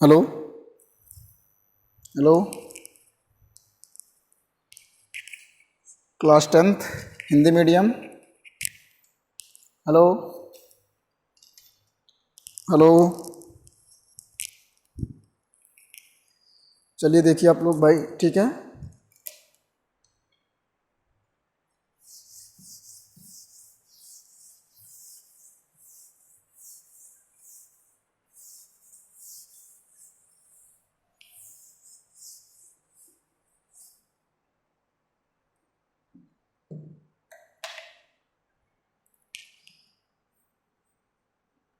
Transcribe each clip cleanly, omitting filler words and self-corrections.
Hello. Hello. Class tenth Hindi medium. Hello. Hello. चलिए देखिए आप लोग भाई, ठीक है।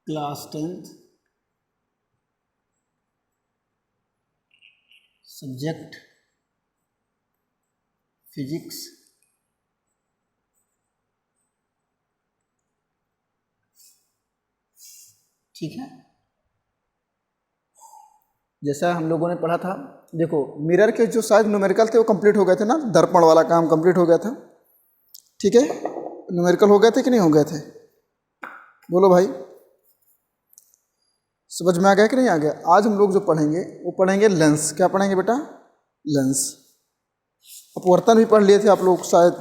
क्लास टेंथ सब्जेक्ट फिजिक्स, ठीक है। जैसा हम लोगों ने पढ़ा था, देखो मिरर के जो शायद न्यूमेरिकल थे वो कंप्लीट हो गए थे ना, दर्पण वाला काम कंप्लीट हो गया था, ठीक है। न्यूमेरिकल हो गए थे कि नहीं हो गए थे, बोलो भाई। समझ में आ गया कि नहीं आ गया। आज हम लोग जो पढ़ेंगे वो पढ़ेंगे लेंस। क्या पढ़ेंगे बेटा? लेंस। अपवर्तन भी पढ़ लिए थे आप लोग शायद,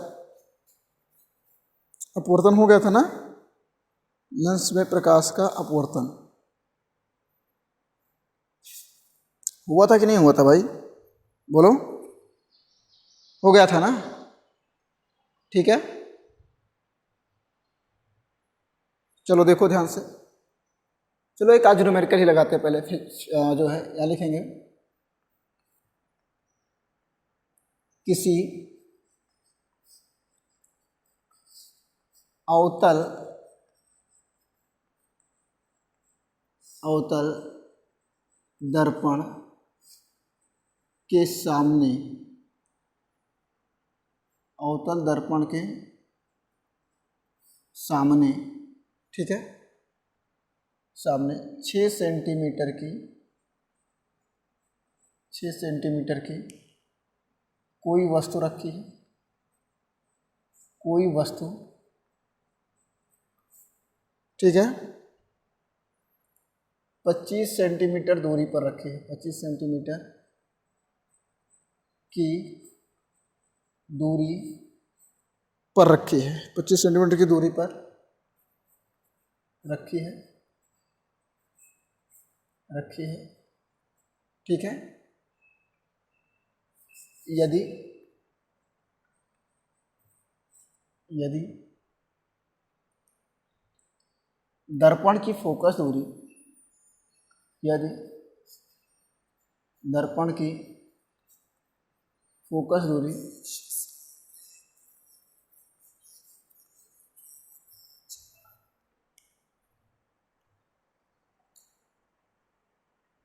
अपवर्तन हो गया था ना, लेंस में प्रकाश का अपवर्तन हुआ था कि नहीं हुआ था भाई, बोलो। हो गया था ना, ठीक है। चलो देखो ध्यान से, चलो एक आज न्यूमेरिकल ही लगाते हैं पहले, फिर जो है यहाँ लिखेंगे किसी अवतल अवतल दर्पण के सामने, अवतल दर्पण के सामने, ठीक है, सामने 6 सेंटीमीटर की 6 सेंटीमीटर की कोई वस्तु रखी है, कोई वस्तु, ठीक है, 25 सेंटीमीटर दूरी पर रखी है, 25 सेंटीमीटर की दूरी पर रखी है, 25 सेंटीमीटर की दूरी पर रखी है, रखी है, ठीक है। यदि यदि दर्पण की फोकस दूरी, यदि दर्पण की फोकस दूरी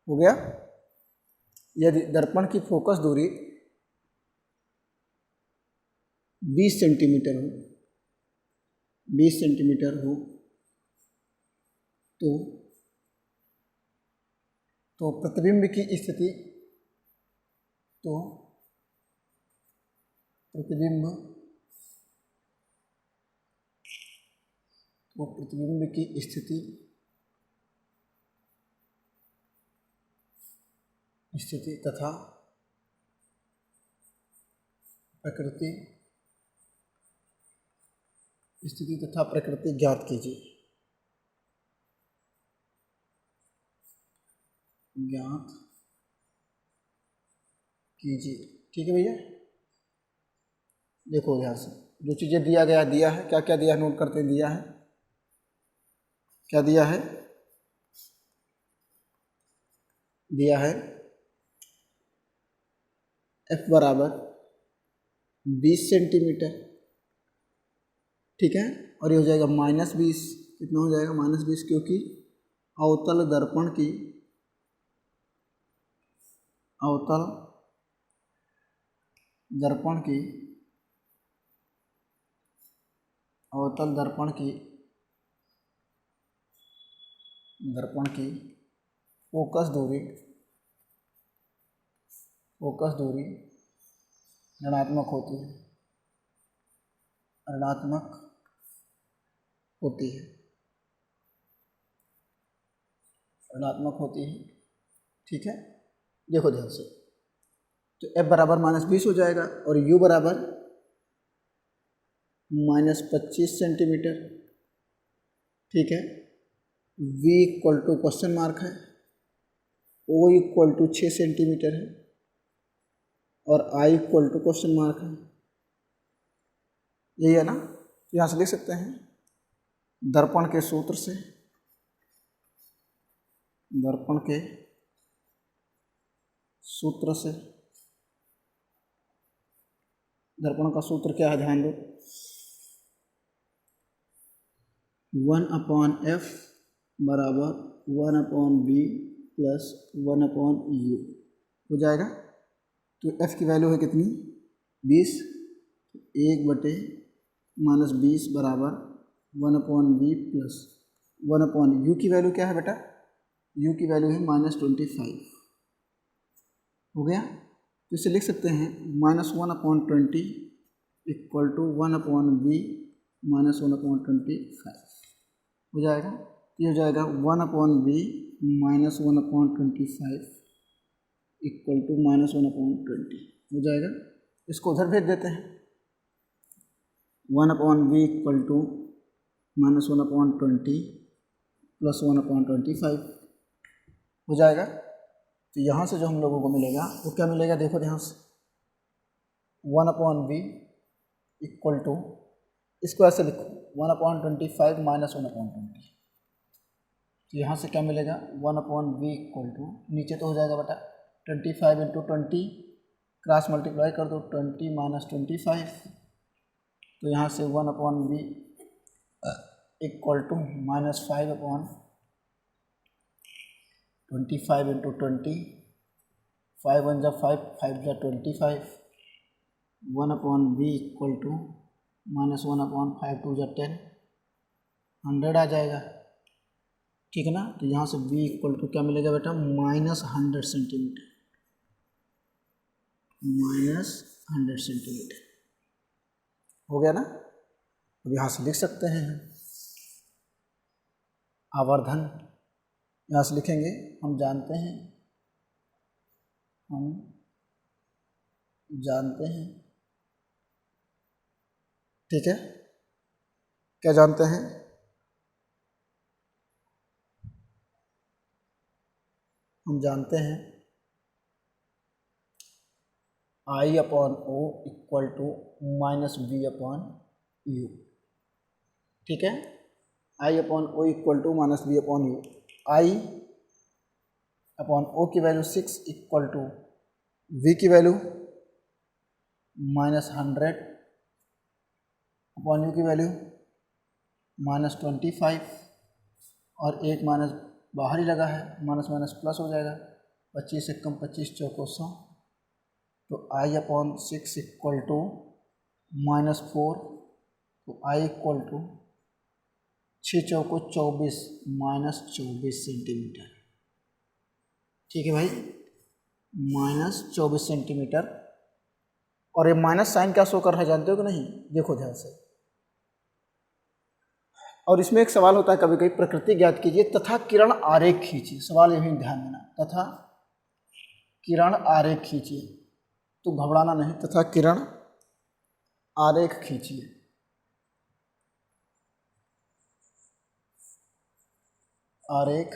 हो गया, यदि दर्पण की फोकस दूरी 20 सेंटीमीटर हो, 20 सेंटीमीटर हो, तो प्रतिबिंब की स्थिति, तो प्रतिबिंब प्रतिबिंब की स्थिति तथा प्रकृति ज्ञात कीजिए, ज्ञात कीजिए, ठीक है भैया। देखो ध्यान से, जो चीज़ें दिया है, क्या क्या दिया है नोट करते दिया है, क्या दिया है, दिया है F बराबर 20 सेंटीमीटर, ठीक है। और ये हो जाएगा -20, कितना हो जाएगा -20, क्योंकि अवतल दर्पण की अवतल दर्पण की अवतल दर्पण की फोकस दूरी ऋणात्मक होती है, ऋणात्मक होती है, ऋणात्मक होती है, ठीक है, देखो ध्यान से, तो F बराबर -20 हो जाएगा और U बराबर -25 सेंटीमीटर। ठीक है, V equal to question mark है, O इक्वल टू 6 सेंटीमीटर है और I equal to question mark है। यही है ना, यहाँ से लिख सकते हैं दर्पण के सूत्र से, दर्पण के सूत्र से, दर्पण का सूत्र क्या है ध्यान दो, 1/f बराबर 1/b प्लस 1/u हो जाएगा। तो f की वैल्यू है कितनी, 20, 1/-20 बराबर 1/b प्लस 1/u की वैल्यू क्या है बेटा, u की वैल्यू है -25 हो गया। तो इसे लिख सकते हैं -1/20 इक्वल टू 1/b -1/25 हो जाएगा। ये हो जाएगा 1/b -1/25 इक्वल टू -1/20 हो जाएगा। इसको उधर भेज देते हैं, 1/b इक्वल टू -1/20 प्लस 1/25 हो जाएगा। तो यहाँ से जो हम लोगों को मिलेगा वो क्या मिलेगा, देखो ध्यान से, 1/b इक्वल टू, इसको ऐसे लिखो 1/25 माइनस 1/20। तो यहाँ से क्या मिलेगा, 1/b इक्वल टू, नीचे तो हो जाएगा बेटा 25 इंटू 20, क्रॉस मल्टीप्लाई कर दो 20 माइनस 25, तो यहाँ से 1/b इक्वल टू -5/25 इंटू 20, 5 1 जा 5, 5 जा 25, 1/b इक्वल टू -1/5 2 जा 10, 100 आ जाएगा। ठीक है ना, तो यहाँ से b इक्वल टू क्या मिलेगा बेटा, -100 सेंटीमीटर, -100 सेंटीमीटर हो गया ना। अब यहाँ से लिख सकते हैं आवर्धन, यहाँ से लिखेंगे, हम जानते हैं ठीक है, क्या जानते हैं, हम जानते हैं I/O इक्वल टू -b/u। ठीक है, I/O equal to -b/u। I/O की वैल्यू 6 इक्वल टू v की वैल्यू -100/u की वैल्यू -25, और एक माइनस बाहर ही लगा है, माइनस माइनस प्लस हो जाएगा, 25 से कम 25 चौको 100, तो I/6 इक्वल टू -4, तो I इक्वल टू 6 चौको 24 -24 सेंटीमीटर। ठीक है भाई, -24 सेंटीमीटर। और ये माइनस साइन क्या शो कर रहा है जानते हो कि नहीं, देखो ध्यान से। और इसमें एक सवाल होता है कभी कभी, प्रकृति ज्ञात कीजिए तथा किरण आरेख खींचिए, सवाल ये भी ध्यान देना, तथा किरण आरेख खींचिए, तो घबराना नहीं, तथा किरण आरेख खींचिए। आरेख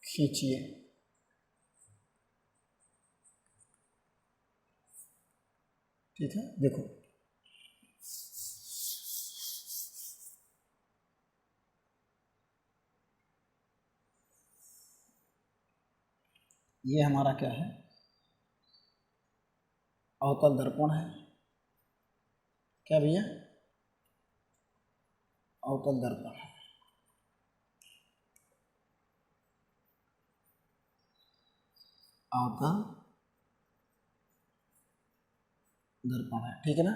खींचिए, ठीक है। देखो ये हमारा क्या है, अवतल दर्पण है, क्या भैया, अवतल दर्पण है, अवतल दर्पण है, ठीक है ना।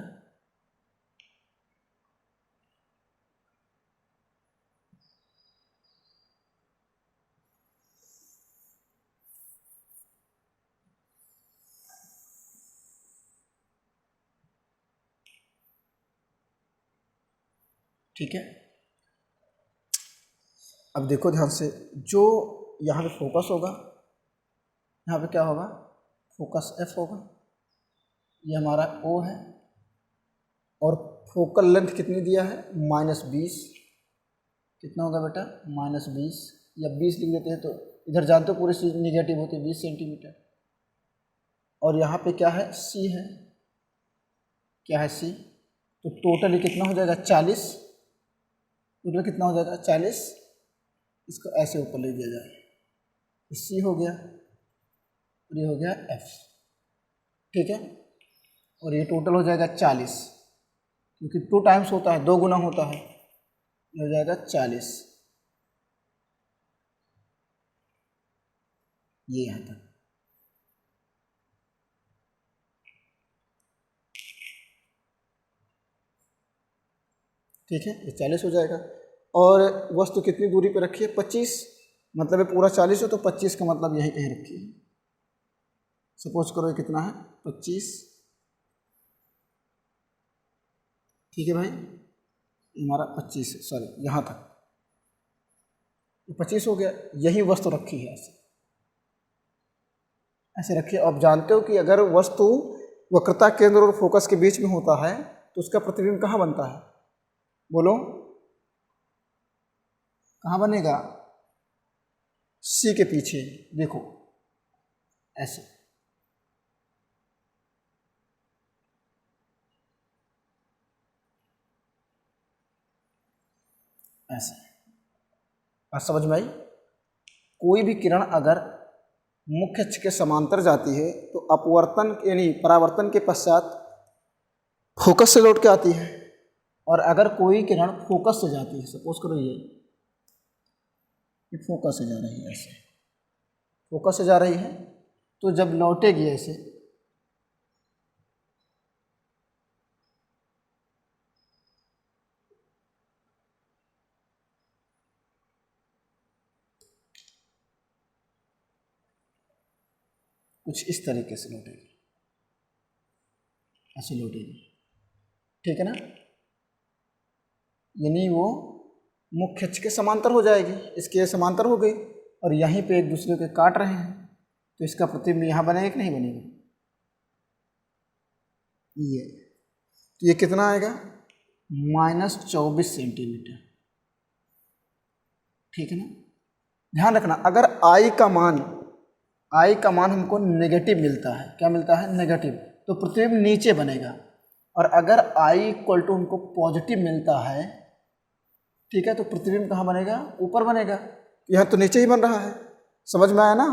ठीक है, अब देखो ध्यान से, जो यहाँ पे फोकस होगा, यहाँ पे क्या होगा, फोकस एफ होगा, ये हमारा ओ है, और फोकल लेंथ कितनी दिया है, -20, कितना होगा बेटा, -20 या 20 लिख देते हैं तो इधर जानते हो पूरी चीज निगेटिव होती है, 20 सेंटीमीटर। और यहाँ पे क्या है, सी है, क्या है सी, तो टोटल कितना हो जाएगा 40, टोटल कितना हो जाएगा 40, इसको ऐसे ऊपर ले दिया जाए, सी हो गया और ये हो गया एफ, ठीक है, और ये टोटल हो जाएगा 40, क्योंकि 2 टाइम्स होता है, 2 गुना होता है, ये हो जाएगा 40, ये यहाँ तक। ठीक है, ये 40 हो जाएगा। और वस्तु कितनी दूरी पे रखी है, 25, मतलब ये पूरा 40 है तो 25 का मतलब यही कहीं रखी है। सपोज करो ये कितना है, 25, ठीक है भाई, हमारा 25 है, सॉरी यहाँ तक 25 हो गया, यही वस्तु रखी है, ऐसे ऐसे रखिए। आप जानते हो कि अगर वस्तु वक्रता केंद्र और फोकस के बीच में होता है तो उसका प्रतिबिंब कहाँ बनता है, बोलो कहाँ बनेगा, सी के पीछे, देखो ऐसे, ऐसे, बात समझ में आई। कोई भी किरण अगर मुख्य अक्ष के समांतर जाती है तो अपवर्तन यानी परावर्तन के पश्चात फोकस से लौट के आती है, और अगर कोई किरण फोकस से जाती है, सपोज करो ये फोकस से जा रही है, ऐसे फोकस से जा रही है, तो जब लौटेगी ऐसे, कुछ इस तरीके से लौटेगी, ऐसे लौटेगी, ठीक है ना, यानी वो मुख्य अक्ष के समांतर हो जाएगी, इसके समांतर हो गई, और यहीं पे एक दूसरे को काट रहे हैं, तो इसका प्रतिबिंब यहाँ बनेगा कि नहीं बनेगा, ये, तो ये कितना आएगा, -24 सेंटीमीटर, ठीक है ना। ध्यान रखना, अगर आई का मान हमको नेगेटिव मिलता है, क्या मिलता है, नेगेटिव, तो प्रतिबिंब नीचे बनेगा, और अगर आई इक्वल टू हमको पॉजिटिव मिलता है, ठीक है, तो प्रतिबिंब कहाँ बनेगा, ऊपर बनेगा, यहाँ तो नीचे ही बन रहा है, समझ में आया ना।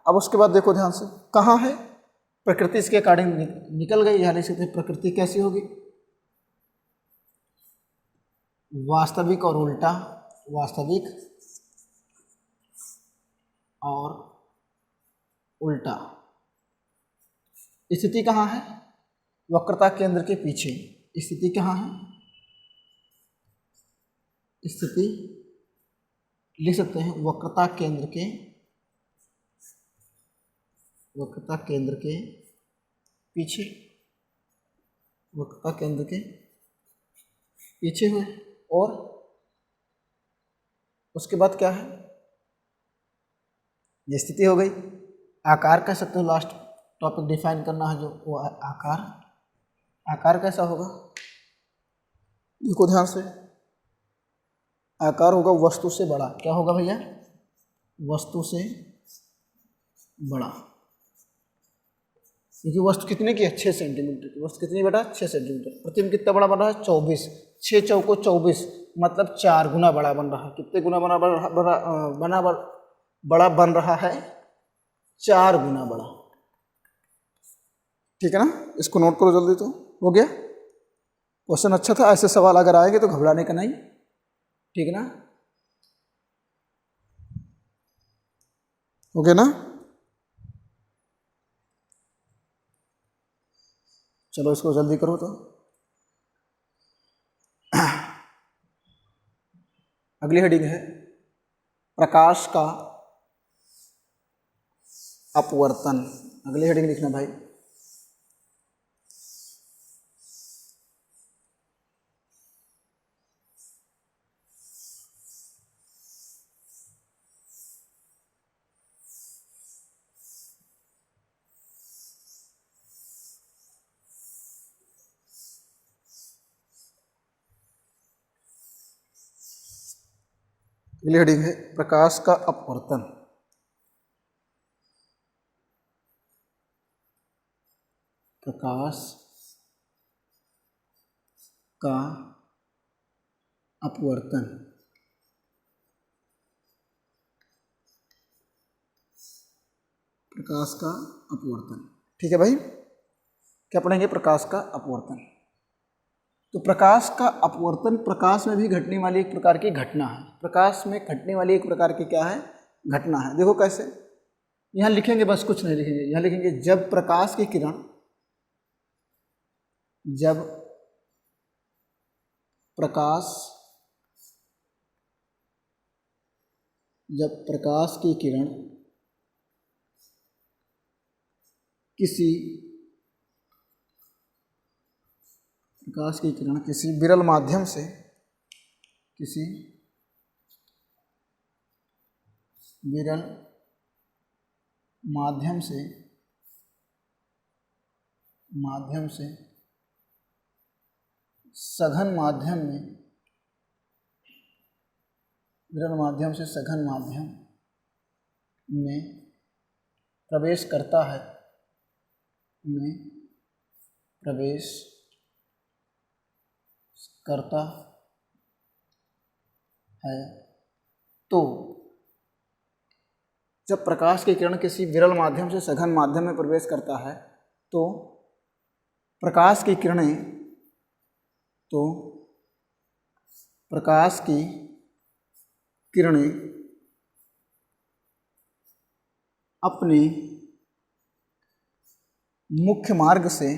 अब उसके बाद देखो ध्यान से, कहाँ है, प्रकृति इसके अकॉर्डिंग निकल गई, यहाँ लिख सकते हैं प्रकृति कैसी होगी, वास्तविक और उल्टा, वास्तविक और उल्टा। स्थिति कहाँ है, वक्रता केंद्र के पीछे, स्थिति कहाँ है, स्थिति लिख सकते हैं वक्रता केंद्र के पीछे, वक्रता केंद्र के पीछे हुए, और उसके बाद क्या है, ये स्थिति हो गई। आकार कह सकते हो, लास्ट टॉपिक डिफाइन करना है जो, वो आकार कैसा होगा, देखो ध्यान से, आकार होगा वस्तु से बड़ा, क्या होगा भैया, वस्तु से बड़ा, क्योंकि वस्तु कितने की है, 6 सेंटीमीटर की, वस्तु कितनी बेटा, 6 सेंटीमीटर, प्रतिबिंब कितना बड़ा बन रहा है, 24, 6 चौको 24, मतलब 4 गुना बड़ा बन रहा है, कितने गुना बड़ा बन रहा है, 4 गुना बड़ा, ठीक है ना। इसको नोट करो जल्दी, तो हो गया, क्वेश्चन अच्छा था, ऐसे सवाल अगर आएंगे तो घबराने का नहीं, ठीक है ना, हो गया ना। चलो इसको जल्दी करो, तो अगली हेडिंग है प्रकाश का अपवर्तन, अगली हेडिंग लिखना भाई, अगली हेडिंग है प्रकाश का अपवर्तन। प्रकाश का अपवर्तन। प्रकाश का अपवर्तन, ठीक है भाई। क्या पढ़ेंगे? प्रकाश का अपवर्तन। तो प्रकाश का अपवर्तन प्रकाश में भी घटने वाली एक प्रकार की घटना है। प्रकाश में घटने वाली एक प्रकार की क्या है? घटना है। देखो कैसे, यहाँ लिखेंगे, बस कुछ नहीं लिखेंगे, यहाँ लिखेंगे जब प्रकाश की किरण, जब प्रकाश की किरण किसी विरल माध्यम से, सघन माध्यम में प्रवेश करता है, तो जब प्रकाश की किरण किसी विरल माध्यम से सघन माध्यम में प्रवेश करता है तो प्रकाश की किरणें अपने मुख्य मार्ग से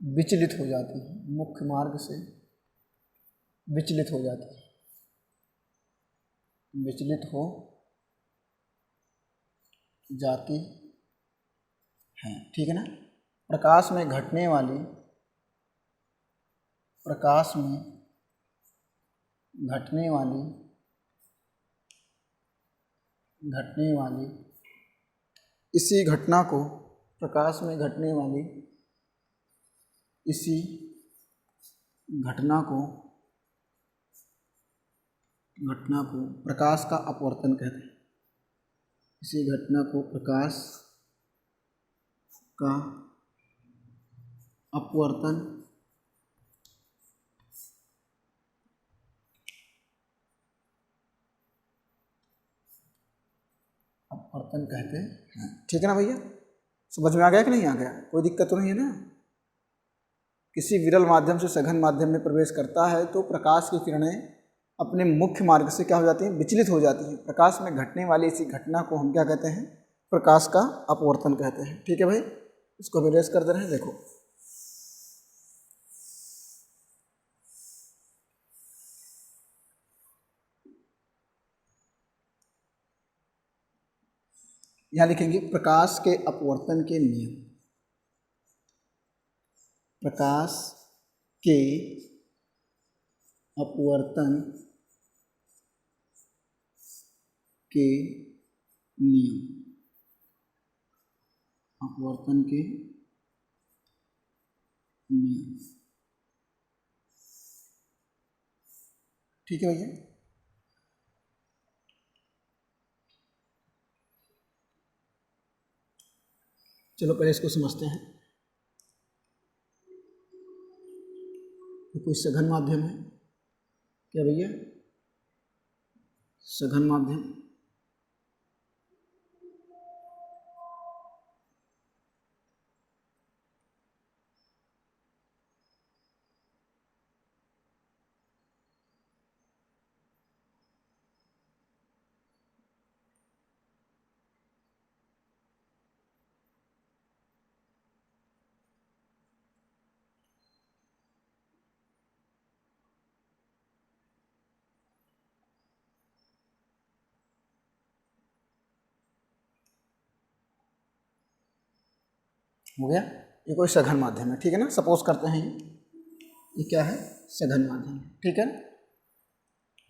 विचलित हो जाती है, विचलित हो जाती है, ठीक है ना। प्रकाश में घटने वाली इसी घटना को, प्रकाश में घटने वाली इसी घटना को प्रकाश का अपवर्तन कहते हैं। इसी घटना को प्रकाश का अपवर्तन कहते हैं, ठीक है ना भैया। समझ में आ गया कि नहीं आ गया? कोई दिक्कत तो नहीं है ना। किसी विरल माध्यम से सघन माध्यम में प्रवेश करता है तो प्रकाश की किरणें अपने मुख्य मार्ग से क्या हो जाती हैं? विचलित हो जाती हैं। प्रकाश में घटने वाली इसी घटना को हम क्या कहते हैं? प्रकाश का अपवर्तन कहते हैं, ठीक है भाई। इसको भी रेस कर दे रहे हैं, देखो यहाँ लिखेंगे प्रकाश के अपवर्तन के नियम। प्रकाश के अपवर्तन के नियम, ठीक है भैया। चलो पहले इसको समझते हैं। तो कोई सघन माध्यम है क्या भैया? सघन माध्यम, हो गया। ये कोई सघन माध्यम है, ठीक है ना। सपोज करते हैं ये क्या है? सघन माध्यम, ठीक है।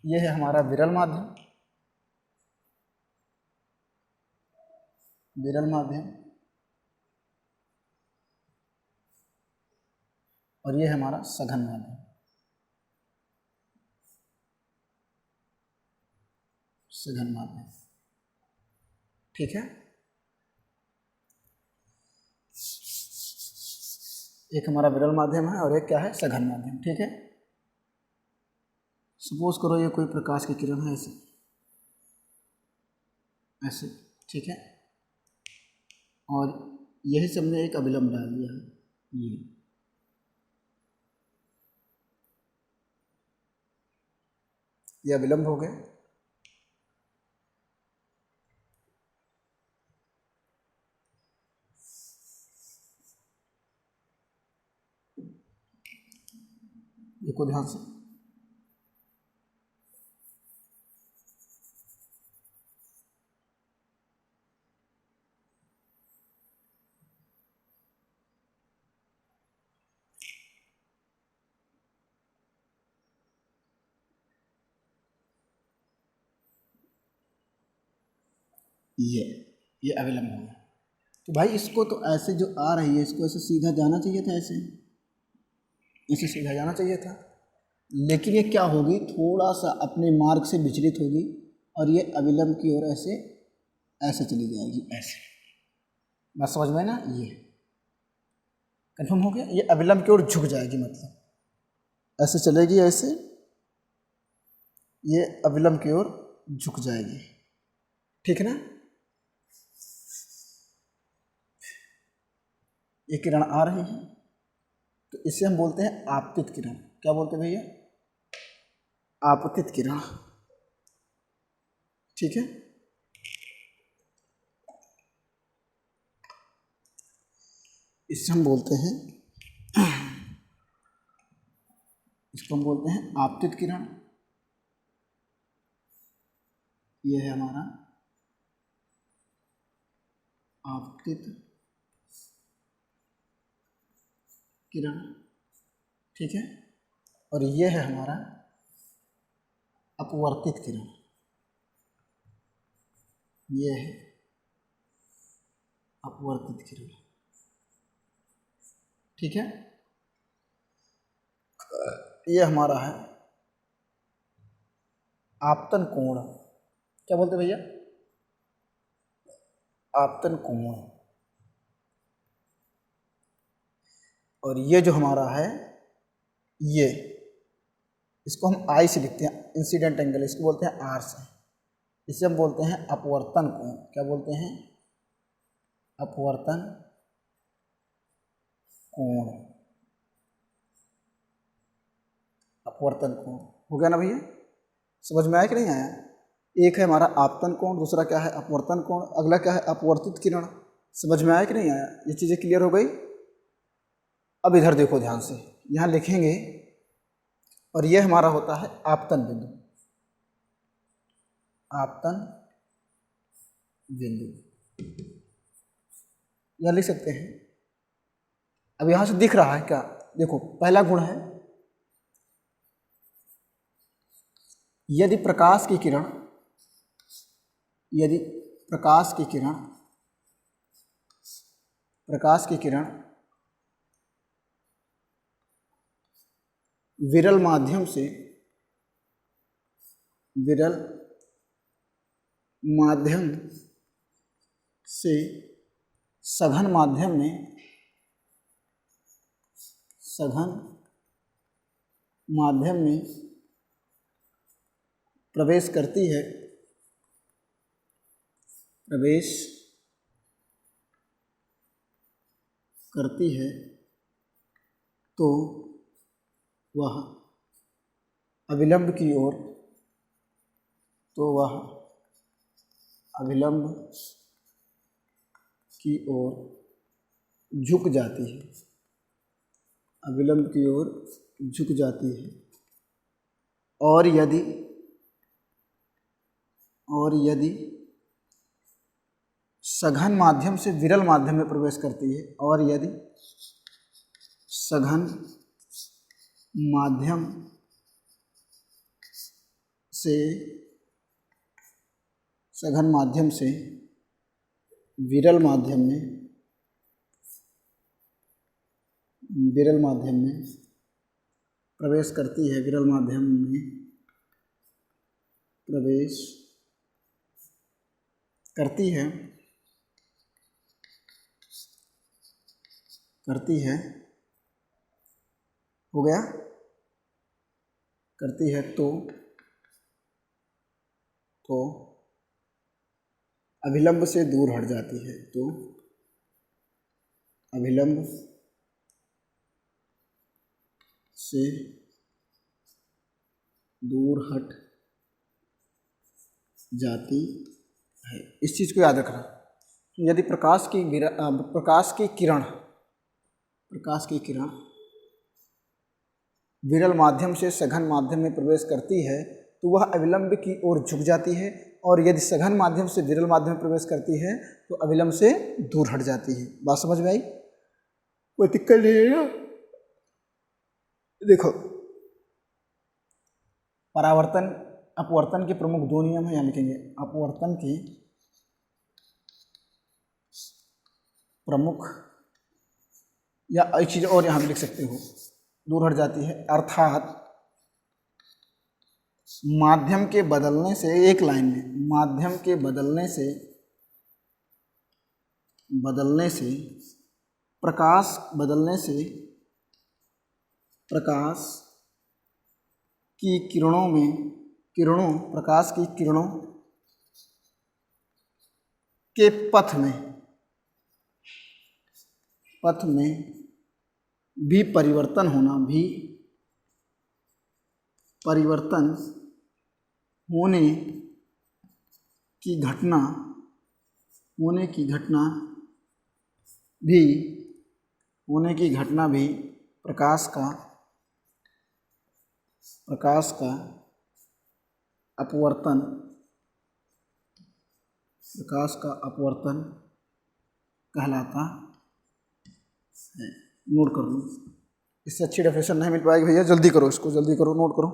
ये है हमारा विरल माध्यम, और ये है हमारा सघन माध्यम, सघन माध्यम, ठीक है। एक हमारा विरल माध्यम है और एक क्या है, सघन माध्यम, ठीक है। सपोज करो ये कोई प्रकाश की किरण है, ऐसे ऐसे, ठीक है, और यही से हमने एक अभिलंब डाल दिया है, ये अभिलंब हो गए। देखो ध्यान से, ये अविलंब हो गया। तो भाई इसको तो ऐसे जो आ रही है इसको ऐसे सीधा जाना चाहिए था, ऐसे सीधा जाना चाहिए था, लेकिन ये क्या होगी, थोड़ा सा अपने मार्ग से विचलित होगी और ये अविलंब की ओर ऐसे ऐसे चली जाएगी, ऐसे। बात समझ में ना, ये कंफर्म हो गया। ये अविलंब की ओर झुक जाएगी, मतलब ऐसे चलेगी, ऐसे, ये अविलंब की ओर झुक जाएगी, ठीक है ना। ये किरण आ रही है तो इसे हम बोलते हैं आपतित किरण। क्या बोलते हैं भैया, आपतित किरण, ठीक है। इसे हम बोलते हैं, इसको हम बोलते हैं आपतित किरण। ये है हमारा आपतित किरण, ठीक है। और ये है हमारा अपवर्तित किरण, ये है अपवर्तित किरण, ठीक है। ये हमारा है आपतन कोण। क्या बोलते भैया, आपतन कोण। और ये जो हमारा है, ये इसको हम आई से लिखते हैं, इंसिडेंट एंगल, इसको बोलते हैं आर से। इसे हम बोलते हैं अपवर्तन कोण। क्या बोलते हैं, अपवर्तन कोण, अपवर्तन कोण। हो गया ना भैया, समझ में आया कि नहीं आया। एक है हमारा आपतन कोण, दूसरा क्या है, अपवर्तन कोण, अगला क्या है, अपवर्तित किरण। समझ में आया कि नहीं आया, ये चीज़ें क्लियर हो गई। अब इधर देखो ध्यान से, यहाँ लिखेंगे, और ये हमारा होता है आपतन बिंदु, आपतन बिंदु, यह लिख सकते हैं। अब यहाँ से दिख रहा है क्या, देखो पहला गुण है, यदि प्रकाश की किरण, यदि प्रकाश की किरण, प्रकाश की किरण विरल माध्यम से, विरल माध्यम से सघन माध्यम में, सघन माध्यम में प्रवेश करती है, प्रवेश करती है, तो वह अविलंब की ओर, तो वह अविलंब की ओर झुक जाती है, अविलंब की ओर झुक जाती है। और यदि सघन माध्यम से विरल माध्यम में प्रवेश करती है, और यदि सघन माध्यम से, सघन माध्यम से विरल माध्यम में विरल माध्यम में प्रवेश करती है, विरल माध्यम में प्रवेश करती है, हो गया, करती है तो अभिलंब से दूर हट जाती है, तो अभिलंब से दूर हट जाती है। इस चीज़ को याद रखना। यदि प्रकाश की किरण विरल माध्यम से सघन माध्यम में प्रवेश करती है तो वह अविलंब की ओर झुक जाती है, और यदि सघन माध्यम से विरल माध्यम में प्रवेश करती है तो अविलंब से दूर हट जाती है। बात समझ में आई? कोई दिक्कत नहीं है ना? देखो, परावर्तन अपवर्तन के प्रमुख दो नियम हैं, यहाँ लिखेंगे अपवर्तन के प्रमुख, या एक चीज और यहाँ भी लिख सकते हो, दूर हट जाती है, अर्थात माध्यम के बदलने से, एक लाइन में, माध्यम के बदलने से प्रकाश की प्रकाश की किरणों के पथ में भी परिवर्तन होने की घटना भी प्रकाश का अपवर्तन कहलाता है। नोट कर लो, इससे अच्छी डेफिनेशन नहीं मिल पाएगी भैया, जल्दी करो, इसको जल्दी करो, नोट करो।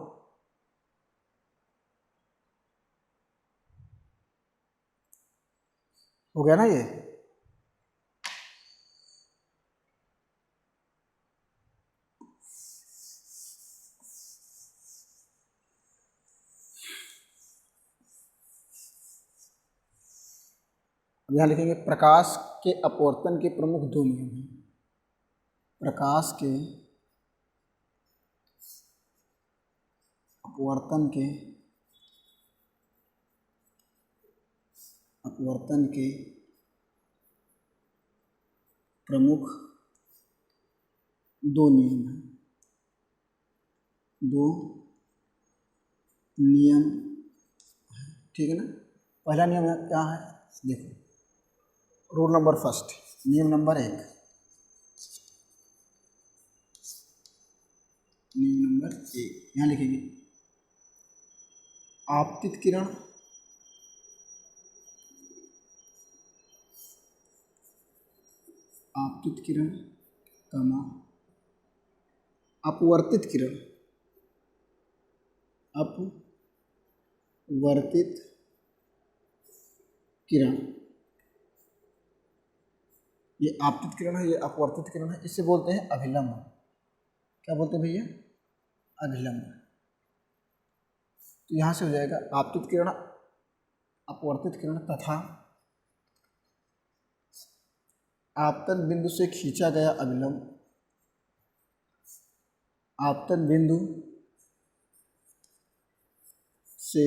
हो गया ना ये? अब यहाँ लिखेंगे प्रकाश के अपवर्तन के प्रमुख दो नियम हैं। प्रकाश के अपवर्तन के प्रमुख दो नियम हैं। ठीक है ना? पहला नियम क्या है? देखो, रूल नंबर फर्स्ट, नियम नंबर 1, यहाँ लिखेंगे आपतित किरण अपवर्तित किरण, ये आपतित किरण है, ये अपवर्तित किरण है, इसे बोलते हैं अभिलंब। क्या बोलते हैं भैया? अभिलंब। तो यहाँ से हो जाएगा आपतित किरण, अपवर्तित किरण तथा आपतन बिंदु से खींचा गया अभिलंब, आपतन बिंदु से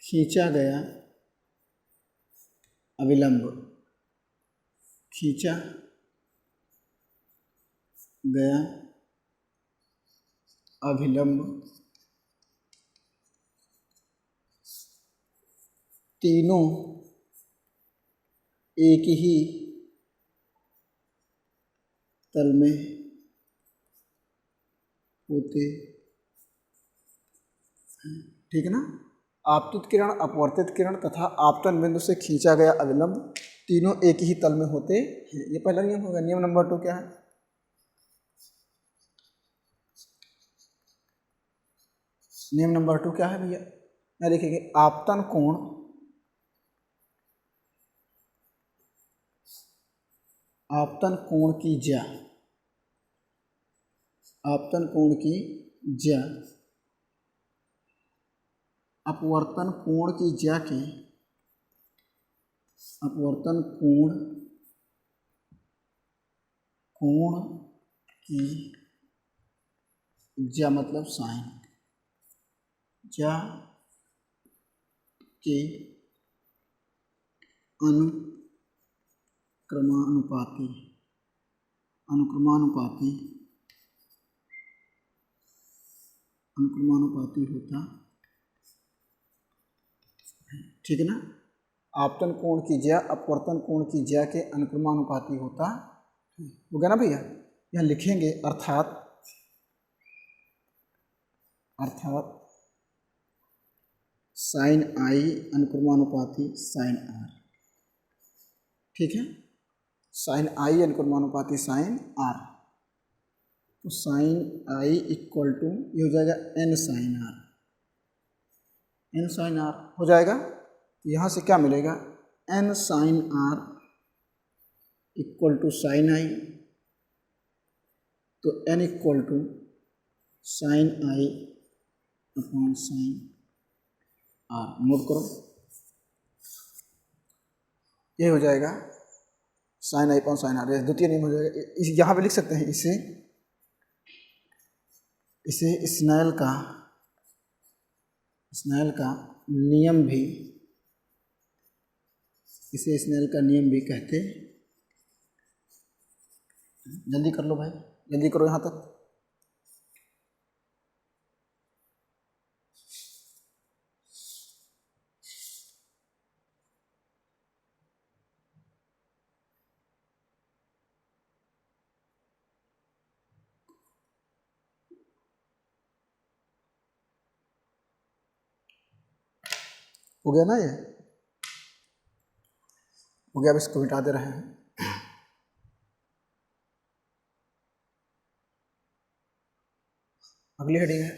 खींचा गया अभिलंब, तीनों एक ही तल में होते हैं। ठीक है ना? आपतित किरण, अपवर्तित किरण तथा आपतन बिंदु से खींचा गया अभिलंब तीनों एक ही तल में होते हैं। ये पहला नियम होगा। नियम नंबर 2 क्या है? नियम नंबर 2 क्या है भैया? मैं लिखेंगे आपतन कोण की ज्या आपतन कोण की ज्या, अपवर्तन कोण की ज्या के, अपवर्तन कोण की ज्या मतलब साइन, ज्या के अनुक्रमानुपाती होता, ठीक है ना। आपतन कोण की ज्या अपवर्तन कोण की ज्या के अनुक्रमानुपाती होता हो गया ना भैया। यहाँ लिखेंगे अर्थात साइन आई अनुक्रमानुपाती साइन आर, ठीक है। साइन आई अनुक्रमानुपाती साइन आर, तो साइन आई इक्वल टू ये हो जाएगा n sine r, n sine r हो जाएगा। यहाँ से क्या मिलेगा, n sine r equal to sine i, तो n equal to sine i upon sine r, note करो ये हो जाएगा sine i upon sine r, द्वितीय नियम हो जाएगा। यहाँ पे लिख सकते हैं इसे स्नेल का नियम भी, इसे स्नेल का नियम भी कहते। जल्दी कर लो भाई, जल्दी करो यहाँ तक। हो गया ना, ये हो गया। अब इसको मिटा दे रहे हैं। अगली हेडिंग है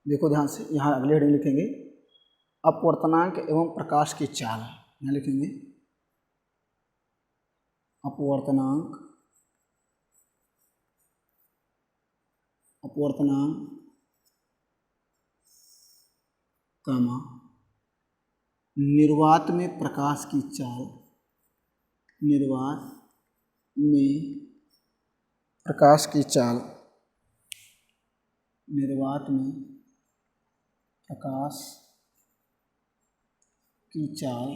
देखो ध्यान से, यहाँ अगली हेडिंग लिखेंगे अपवर्तनांक एवं प्रकाश की चाल। यहाँ लिखेंगे अपवर्तनांक कामा निर्वात में प्रकाश की चाल, निर्वात में प्रकाश की चाल, निर्वात में प्रकाश की चाल,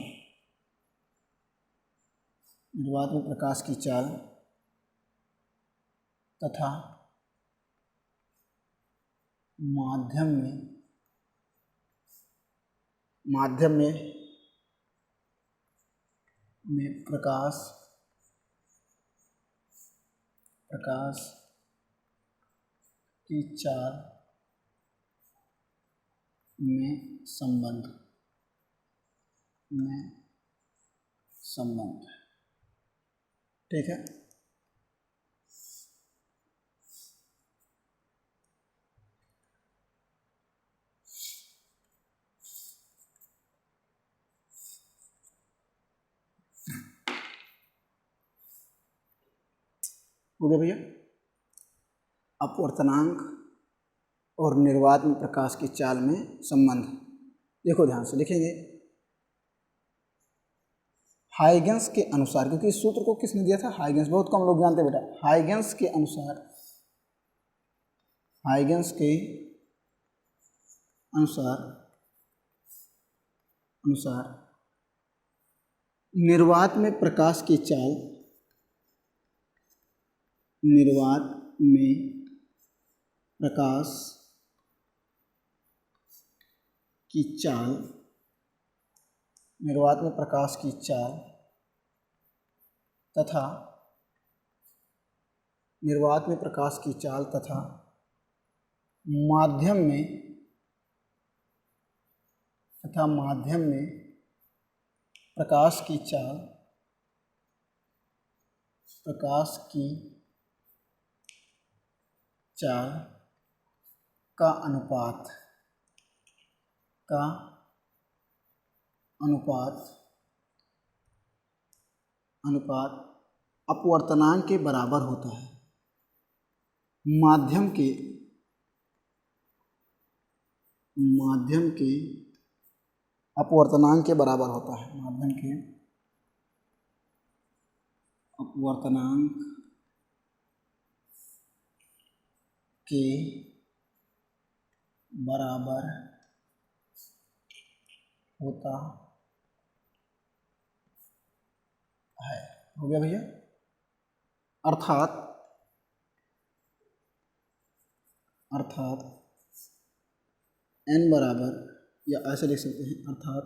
निर्वात में प्रकाश की चाल तथा माध्यम में प्रकाश की चाल में संबंध, ठीक है। हो गया भैया। अपवर्तनांक और निर्वात में प्रकाश की चाल में संबंध, देखो ध्यान से लिखेंगे हाइगेंस के अनुसार, क्योंकि इस सूत्र को किसने दिया था, हाइगेंस, बहुत कम लोग जानते बेटा। हाइगेंस के अनुसार निर्वात में प्रकाश की चाल, निर्वात में प्रकाश की चाल, निर्वात में प्रकाश की चाल तथा निर्वात में प्रकाश की चाल तथा माध्यम में तथा माध्यम में प्रकाश की चाल का अनुपात अपवर्तनांक के बराबर होता है। माध्यम के अपवर्तनांक के बराबर होता है। माध्यम के अपवर्तनांक के बराबर होता है। हो गया भैया। अर्थात n बराबर, या ऐसे लिख सकते हैं, अर्थात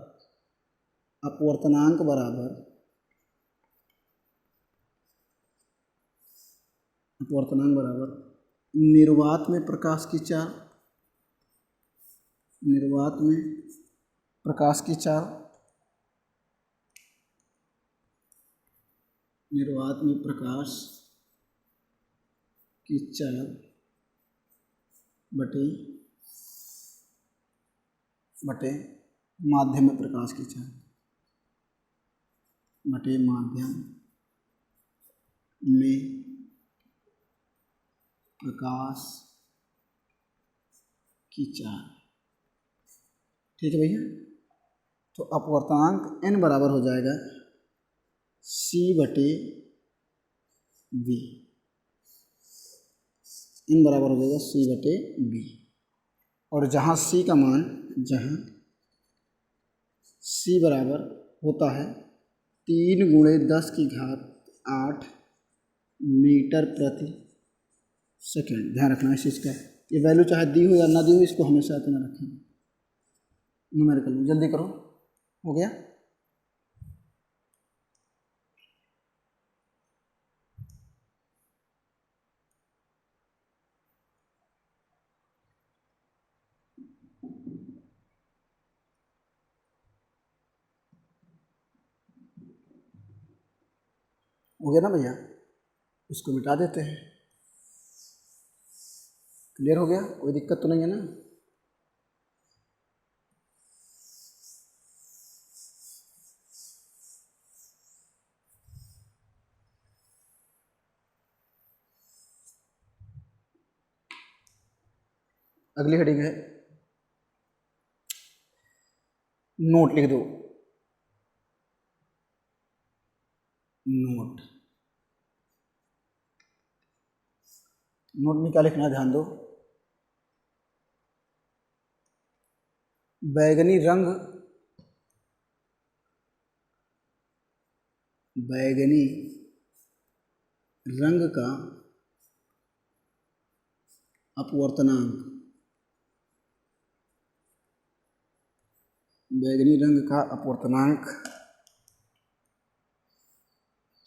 अपवर्तनांक बराबर निर्वात में प्रकाश की चाल बटे माध्यम में प्रकाश की चाल बटे माध्यम में प्रकाश की चाल। ठीक है भैया। तो अपवर्तनांक n बराबर हो जाएगा c बटे v। n बराबर हो जाएगा c बटे v। और जहाँ c बराबर होता है 3 × 10⁸ मीटर प्रति सेकेंड। ध्यान रखना इस चीज़ का। ये वैल्यू चाहे दी हो या ना दी हो, इसको हमेशा इतना रखेंगे न्यूमेरिकल में। जल्दी करो। हो गया। हो गया ना भैया। इसको मिटा देते हैं। क्लियर हो गया? कोई दिक्कत तो नहीं है ना? अगली हेडिंग है नोट। लिख दो नोट। नोट में क्या लिखना है ध्यान दो। बैगनी रंग का अपवर्तनांक, बैगनी रंग का अपवर्तनांक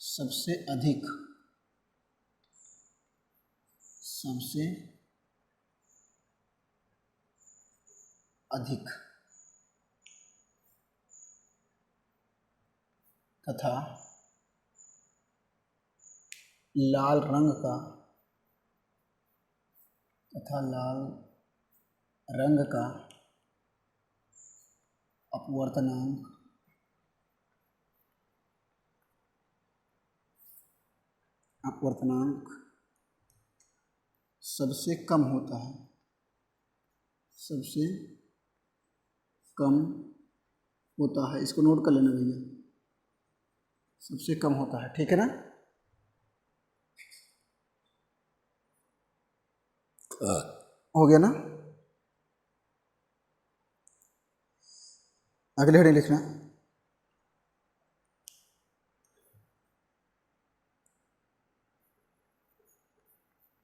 सबसे अधिक तथा लाल रंग का अपवर्तनांक सबसे कम होता है। इसको नोट कर लेना भैया। सबसे कम होता है। ठीक है ना? हो गया ना? अगले हेडिंग लिखना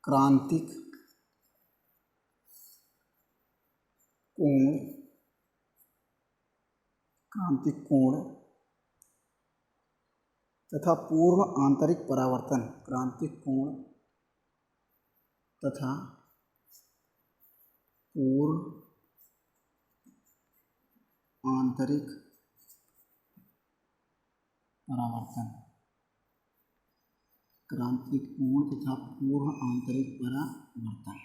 क्रांतिक कोण तथा पूर्ण आंतरिक परावर्तन। क्रांतिक कोण तथा पूर्ण आंतरिक परावर्तन, क्रांतिक कोण तथा पूर्ण आंतरिक परावर्तन।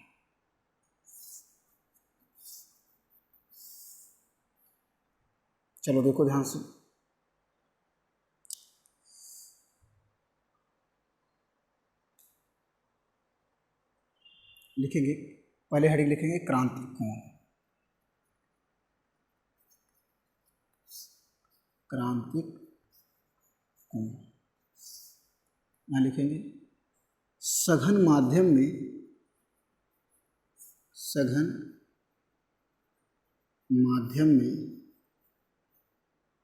चलो देखो ध्यान से, लिखेंगे, पहले हेडिंग लिखेंगे क्रांतिक कोण, क्रांतिक कोण। यहाँ लिखेंगे सघन माध्यम में, सघन माध्यम में,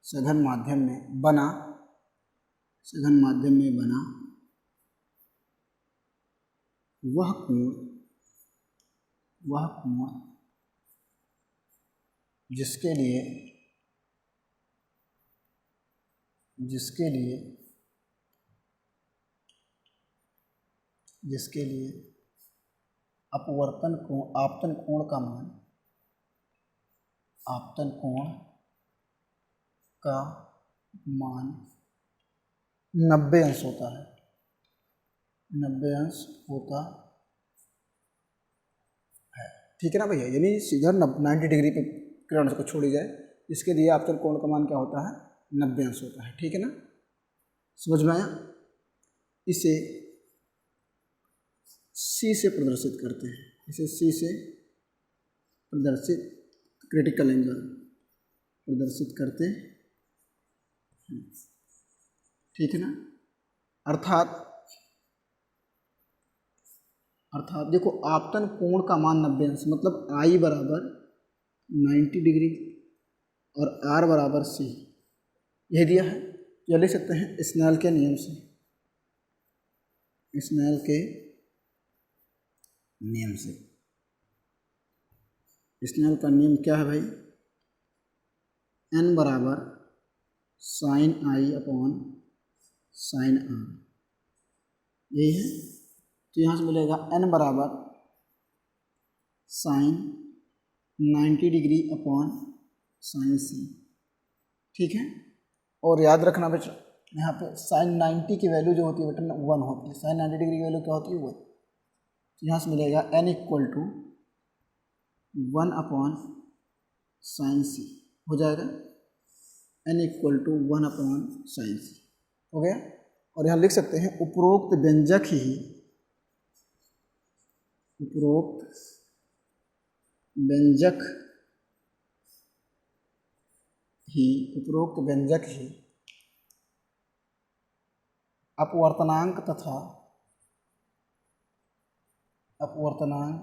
सघन माध्यम में बना, सघन माध्यम में बना वह कोण, वह कोण जिसके लिए, जिसके लिए, जिसके लिए अपवर्तन कोण, आपतन कोण का मान, आपतन कोण का मान 90 अंश होता है, 90 अंश होता है। ठीक है ना भैया, यानी सीधा 90 डिग्री पे किरण को छोड़ी जाए, इसके लिए आपतन कोण का मान क्या होता है, 90 अंश होता है। ठीक है ना, समझ में आया। इसे C से प्रदर्शित करते हैं, इसे C से प्रदर्शित, क्रिटिकल एंगल प्रदर्शित करते हैं। ठीक है ना, अर्थात देखो आपतन कोण का मान 90 अंश, मतलब I बराबर 90 डिग्री और R बराबर C, यह दिया है। यह लिख सकते हैं स्नेल के नियम से, स्नेल के नियम से। स्नेल का नियम क्या है भाई, N बराबर sine I upon sine R, यही है। तो यहाँ से मिलेगा N बराबर sine 90 degree upon sine C। ठीक है, और याद रखना बच्चों, यहाँ पे साइन 90 की वैल्यू जो होती है बेटा 1 होती है, साइन 90 डिग्री की वैल्यू क्या होती है 1। तो यहाँ से मिलेगा N equal to 1 upon sine C हो जाएगा, N equal to 1 upon sine C हो गया। और यहाँ लिख सकते हैं उपरोक्त व्यंजक ही, उपरोक्त व्यंजक ही, उपरोक्त व्यंजक ही अपवर्तनांक तथा, अपवर्तनांक,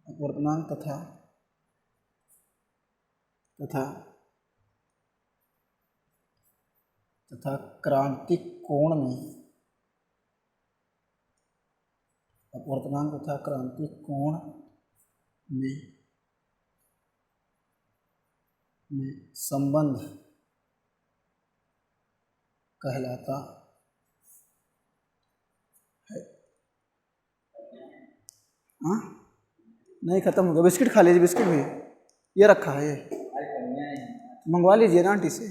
अपवर्तनांक तथा तथा तथा क्रांतिक कोण में, अपवर्तनांक तथा क्रांतिक कोण में संबंध कहलाता है। हाँ नहीं, ख़त्म हो गया, बिस्किट खा लीजिए, बिस्किट भी ये रखा है, ये मंगवा लीजिए ना आंटी से।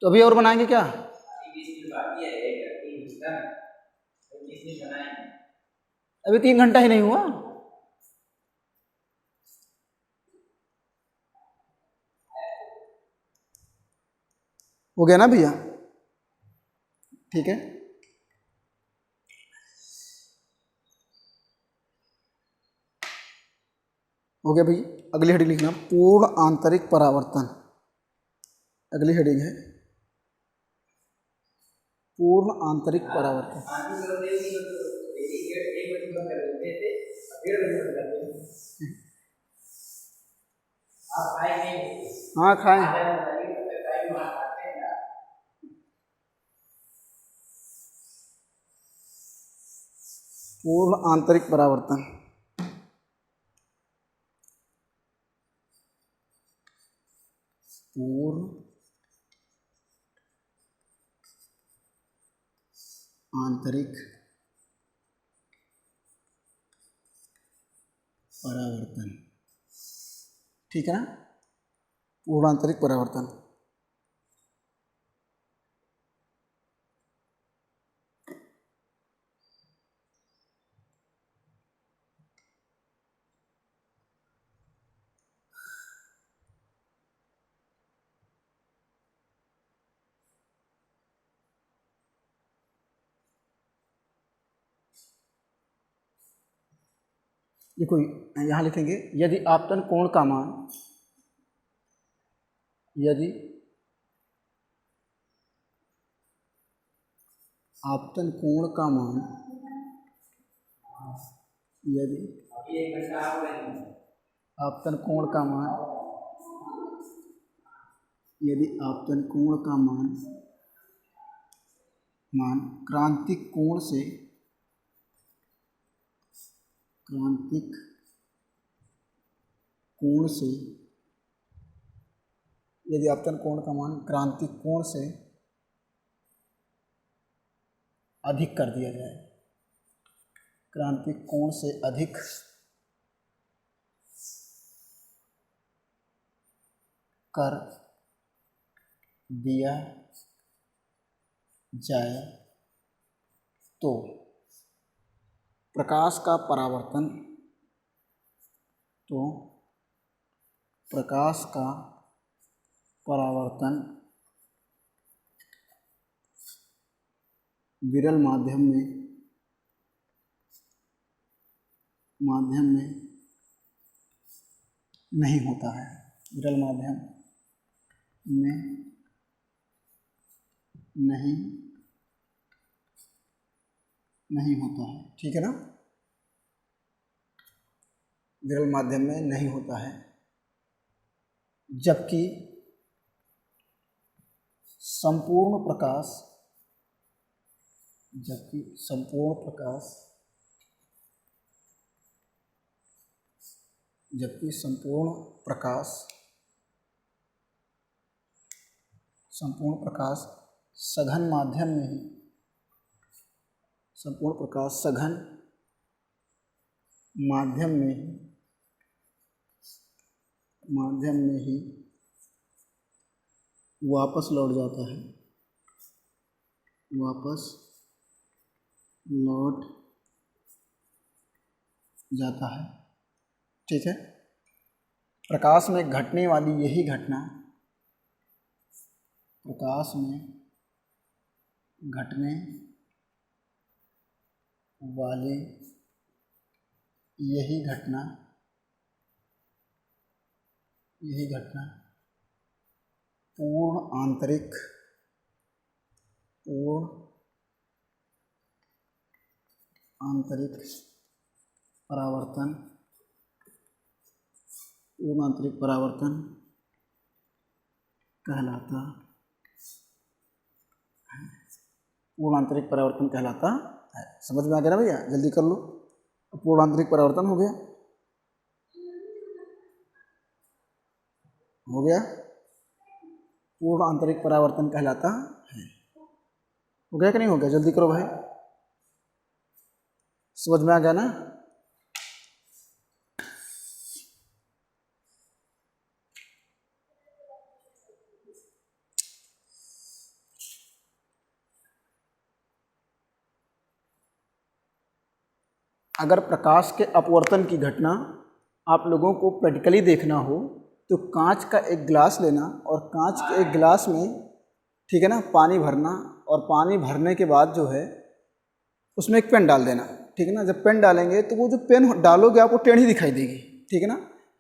तो अभी और बनाएंगे क्या, अभी 3 घंटा ही नहीं हुआ। हो गया ना भैया, ठीक है। हो गया भैया, अगली हेडिंग लिखना पूर्ण आंतरिक परावर्तन। अगली हेडिंग है पूर्ण आंतरिक परावर्तन। हाँ खाएं। पूर्ण आंतरिक परावर्तन, पूर्ण आंतरिक परावर्तन, ठीक है ना, पूर्ण आंतरिक परावर्तन। देखो यहाँ लिखेंगे यदि आपतन कोण का मान, यदि आपतन कोण का मान, यदि आपतन कोण का मान, यदि आपतन कोण का मान क्रांतिक कोण से, क्रांतिक कोण से, यदि आपतन कोण का मान क्रांतिक कोण से अधिक कर दिया जाए, क्रांतिक कोण से अधिक कर दिया जाए तो प्रकाश का परावर्तन, तो प्रकाश का परावर्तन विरल माध्यम में नहीं होता है, विरल माध्यम में नहीं होता है, ठीक है ना, विरल माध्यम में नहीं होता है। जबकि संपूर्ण प्रकाश, जबकि संपूर्ण प्रकाश, जबकि संपूर्ण प्रकाश सघन माध्यम में ही, संपूर्ण प्रकाश सघन माध्यम में ही वापस लौट जाता है, वापस लौट जाता है, ठीक है। प्रकाश में घटने वाली यही घटना, प्रकाश में घटने वाली यही घटना पूर्ण आंतरिक परावर्तन, पूर्ण आंतरिक परावर्तन कहलाता है, पूर्ण आंतरिक परावर्तन कहलाता है। समझ में आ गया ना भैया, जल्दी कर लो। पूर्ण आंतरिक परावर्तन हो गया, पूर्ण आंतरिक परावर्तन कहलाता है। हो गया कि नहीं हो गया, जल्दी करो भाई, समझ में आ गया ना। अगर प्रकाश के अपवर्तन की घटना आप लोगों को प्रैक्टिकली देखना हो तो कांच का एक गिलास लेना और कांच के एक गिलास में, ठीक है ना, पानी भरना और पानी भरने के बाद जो है उसमें एक पेन डाल देना, ठीक है ना। जब पेन डालेंगे तो वो जो पेन डालोगे आपको टेढ़ी दिखाई देगी, ठीक है ना।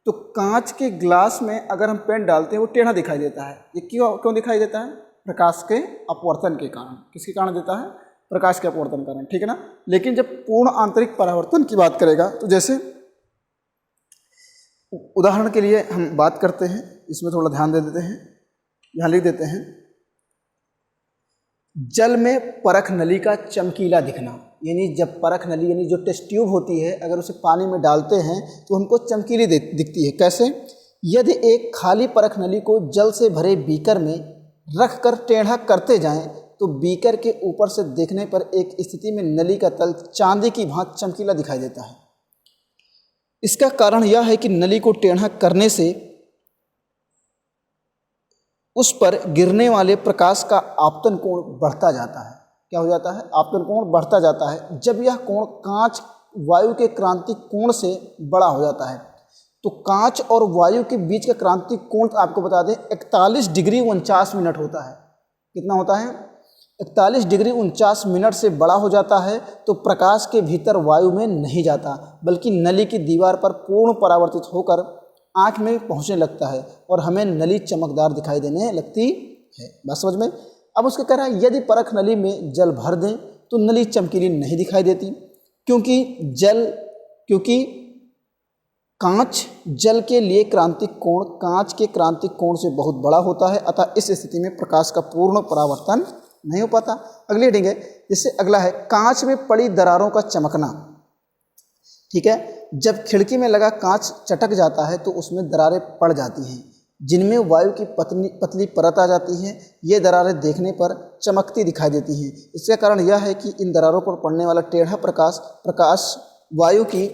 तो कांच के गिलास में अगर हम पेन डालते हैं वो टेढ़ा दिखाई देता है। ये क्यों दिखाई देता है? प्रकाश के अपवर्तन के कारण। किसके कारण देता है? प्रकाश के अपवर्तन कारण, ठीक है ना। लेकिन जब पूर्ण आंतरिक परावर्तन की बात करेगा तो जैसे उदाहरण के लिए हम बात करते हैं, इसमें थोड़ा ध्यान दे देते हैं, यहाँ लिख देते हैं, जल में परख नली का चमकीला दिखना। यानी जब परख नली यानी जो टेस्ट ट्यूब होती है, अगर उसे पानी में डालते हैं तो हमको चमकीली दिखती है। कैसे? यदि एक खाली परख नली को जल से भरे बीकर में रख कर टेढ़ा करते जाएं तो बीकर के ऊपर से देखने पर एक स्थिति में नली का तल चांदी की भांति चमकीला दिखाई देता है। इसका कारण यह है कि नली को टेढ़ा करने से उस पर गिरने वाले प्रकाश का आपतन कोण बढ़ता जाता है। क्या हो जाता है? आपतन कोण बढ़ता जाता है। जब यह कोण कांच वायु के क्रांतिक कोण से बड़ा हो जाता है, तो कांच और वायु के बीच का क्रांतिक कोण आपको बता दें 41 डिग्री 49 मिनट होता है। कितना होता है? 41 डिग्री 49 मिनट से बड़ा हो जाता है, तो प्रकाश के भीतर वायु में नहीं जाता, बल्कि नली की दीवार पर पूर्ण परावर्तित होकर आँख में पहुँचने लगता है और हमें नली चमकदार दिखाई देने लगती है। बात समझ में? अब उसका कह रहा है यदि परख नली में जल भर दें तो नली चमकीली नहीं दिखाई देती, क्योंकि कांच जल के लिए क्रांतिक कोण कांच के क्रांतिक कोण से बहुत बड़ा होता है, अतः इस स्थिति में प्रकाश का पूर्ण परावर्तन नहीं हो पाता। अगली हेडिंग है, जिससे अगला है कांच में पड़ी दरारों का चमकना। ठीक है, जब खिड़की में लगा कांच चटक जाता है तो उसमें दरारें पड़ जाती हैं, जिनमें वायु की पतली परत आ जाती है। ये दरारें देखने पर चमकती दिखाई देती हैं। इसका कारण यह है कि इन दरारों पर पड़ने वाला टेढ़ा प्रकाश वायु की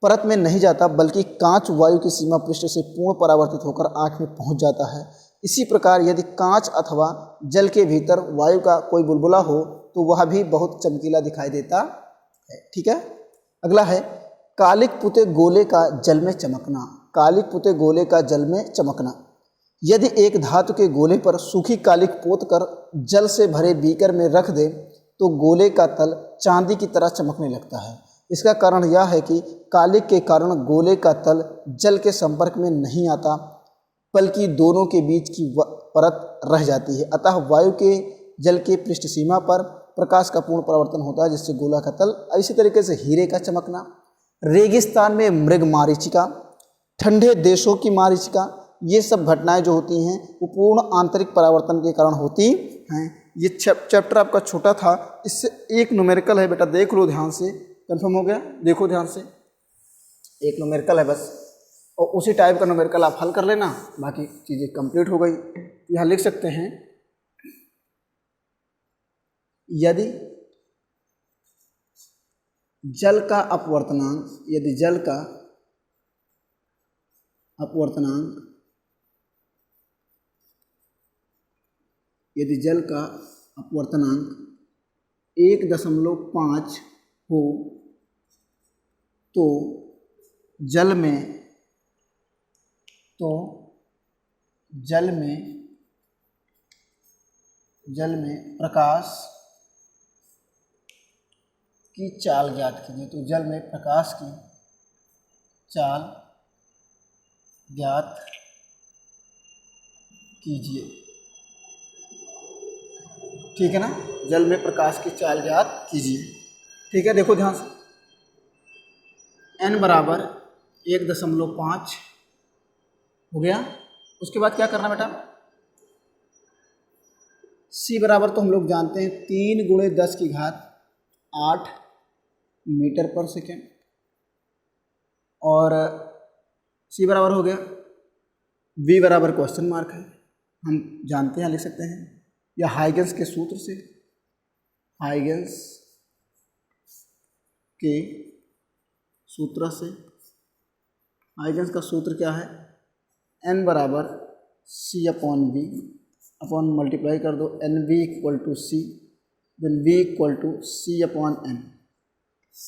परत में नहीं जाता, बल्कि कांच वायु की सीमा पृष्ठ से पूर्ण परावर्तित होकर आँख में पहुंच जाता है। इसी प्रकार यदि कांच अथवा जल के भीतर वायु का कोई बुलबुला हो तो वह भी बहुत चमकीला दिखाई देता है। ठीक है, अगला है कालिक पुते गोले का जल में चमकना। कालिक पुते गोले का जल में चमकना। यदि एक धातु के गोले पर सूखी कालिक पोत कर जल से भरे बीकर में रख दे तो गोले का तल चांदी की तरह चमकने लगता है। इसका कारण यह है कि कालिक के कारण गोले का तल जल के संपर्क में नहीं आता, बल्कि दोनों के बीच की परत रह जाती है। अतः वायु के जल के पृष्ठ सीमा पर प्रकाश का पूर्ण परावर्तन होता है, जिससे गोला का तल। इसी तरीके से हीरे का चमकना, रेगिस्तान में मृग मारीचिका, ठंडे देशों की मारीचिका, ये सब घटनाएं जो होती हैं वो पूर्ण आंतरिक परावर्तन के कारण होती हैं। ये चैप्टर आपका छोटा था, इससे एक न्यूमेरिकल है बेटा, देख लो ध्यान से। कंफर्म हो गया? देखो ध्यान से, एक न्यूमेरिकल है बस, और उसी टाइप का न्यूमेरिकल आप हल कर लेना, बाकी चीज़ें कंप्लीट हो गई। यहाँ लिख सकते हैं यदि जल का अपवर्तनांक, यदि जल का अपवर्तनांक, यदि जल का अपवर्तनांक 1.5 हो तो जल में प्रकाश की चाल ज्ञात कीजिए। तो जल में प्रकाश की चाल ज्ञात कीजिए। ठीक है ना? जल में प्रकाश की चाल ज्ञात कीजिए। ठीक है, देखो ध्यान से, n बराबर 1.5 हो गया। उसके बाद क्या करना बेटा? c बराबर तो हम लोग जानते हैं 3 × 10⁸ मीटर पर सेकेंड, और c बराबर हो गया, v बराबर क्वेश्चन मार्क है, हम जानते हैं, लिख सकते हैं, या हाइगेंस के सूत्र से, हाइगेंस के सूत्र से। हाइगेंस का सूत्र क्या है? n बराबर c/v अपॉन मल्टीप्लाई कर दो nv = c, then v = c/n।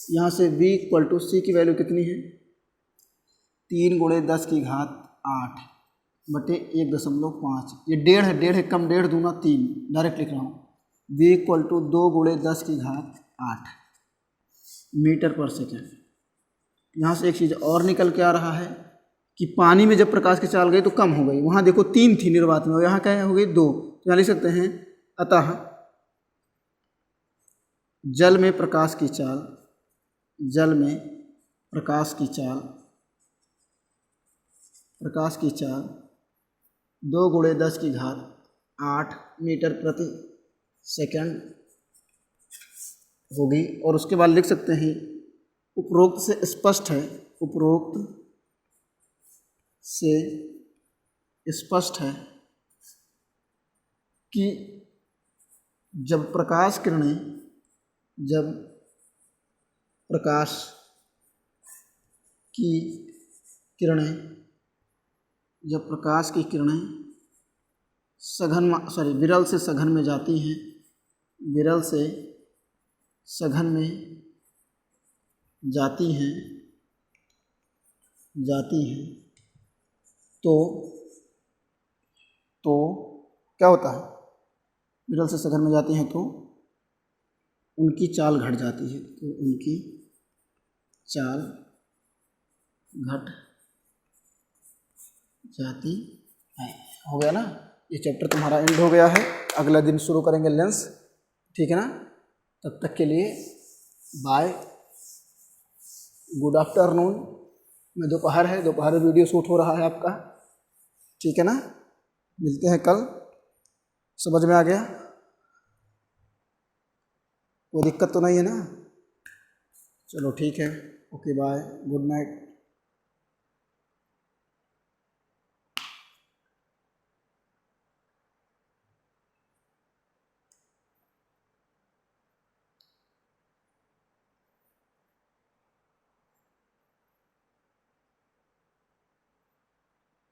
यहाँ से v = c की वैल्यू कितनी है? 3 × 10⁸ बटे 1.5। ये डेढ़ है, कम, 1.5 दूना 3, डायरेक्ट लिख रहा हूँ। v = 2 × 10⁸ मीटर पर सेकेंड। यहाँ से एक चीज़ और निकल के आ रहा है कि पानी में जब प्रकाश की चाल गई तो कम हो गई। वहाँ देखो 3 थी निर्वात में, और यहाँ क्या हो गई? 2। तो यहाँ लिख सकते हैं अतः जल में प्रकाश की चाल 2 × 10⁸ मीटर प्रति सेकंड होगी। और उसके बाद लिख सकते हैं उपरोक्त से स्पष्ट है कि जब प्रकाश की किरणें, जब प्रकाश की किरणें विरल से सघन में जाती हैं, विरल से सघन में जाती हैं तो क्या होता है? विरल से सघन में जाती हैं तो उनकी चाल घट जाती है, तो उनकी चाल घट जाती है। हो गया ना? ये चैप्टर तुम्हारा एंड हो गया है। अगला दिन शुरू करेंगे लेंस, ठीक है ना? तब तक के लिए बाय, गुड आफ्टरनून। में दोपहर है, दोपहर में वीडियो शूट हो रहा है आपका, ठीक है ना? मिलते हैं कल। समझ में आ गया? कोई दिक्कत तो नहीं है ना? चलो ठीक है, ओके बाय, गुड नाइट।